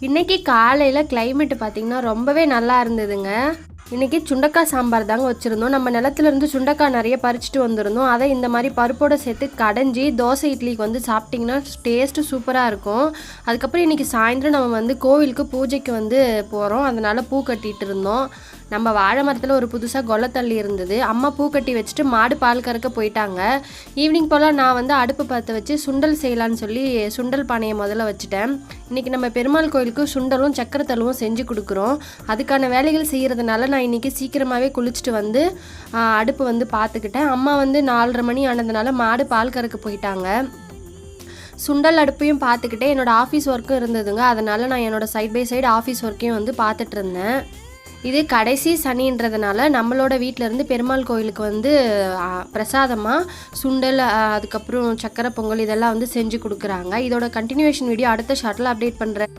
இன்றைக்கி காலையில் கிளைமேட்டு பார்த்திங்கன்னா ரொம்பவே நல்லா இருந்ததுங்க. இன்றைக்கி சுண்டக்காய் சாம்பார் தாங்க வச்சுருந்தோம். நம்ம நிலத்துலேருந்து சுண்டக்காய் நிறைய பறிச்சுட்டு வந்திருந்தோம். அதை இந்த மாதிரி பருப்போடு சேர்த்து கடைஞ்சி தோசை இட்லிக்கு வந்து சாப்பிட்டிங்கன்னா டேஸ்ட்டு சூப்பராக இருக்கும். அதுக்கப்புறம் இன்றைக்கி சாயந்தரம் நம்ம வந்து கோவிலுக்கு பூஜைக்கு வந்து போகிறோம். அதனால் பூ கட்டிகிட்டு இருந்தோம். நம்ம வாழை மரத்தில் ஒரு புதுசாக கொல்லைத்தள்ளி இருந்தது. அம்மா பூ கட்டி வச்சுட்டு மாடு பால் கறக்க போயிட்டாங்க. ஈவினிங் போல் நான் வந்து அடுப்பு பற்ற வச்சு சுண்டல் செய்யலான்னு சொல்லி சுண்டல் பானையை முதல்ல வச்சுட்டேன். இன்றைக்கி நம்ம பெருமாள் கோயிலுக்கு சுண்டலும் சக்கரை தழுவும் செஞ்சு கொடுக்குறோம். அதுக்கான வேலைகள் செய்கிறதுனால நான் இன்றைக்கி சீக்கிரமாகவே குளிச்சுட்டு வந்து அடுப்பு வந்து பார்த்துக்கிட்டேன். அம்மா வந்து 4:30 மணி ஆனதுனால மாடு பால் கறக்க போயிட்டாங்க. சுண்டல் அடுப்பையும் பார்த்துக்கிட்டே என்னோடய ஆஃபீஸ் ஒர்க்கும் இருந்ததுங்க. அதனால் நான் என்னோடய சைட் பை சைடு ஆஃபீஸ் ஒர்க்கையும் வந்து பார்த்துட்டு இருந்தேன். இது கடைசி சனின்றதுனால நம்மளோட வீட்டிலேருந்து பெருமாள் கோயிலுக்கு வந்து பிரசாதமாக சுண்டல் அதுக்கப்புறம் சக்கரை பொங்கல் இதெல்லாம் வந்து செஞ்சு கொடுக்குறாங்க. இதோட கண்டினியூவேஷன் வீடியோ அடுத்த ஷார்ட்டில் அப்டேட் பண்ணுறேன்.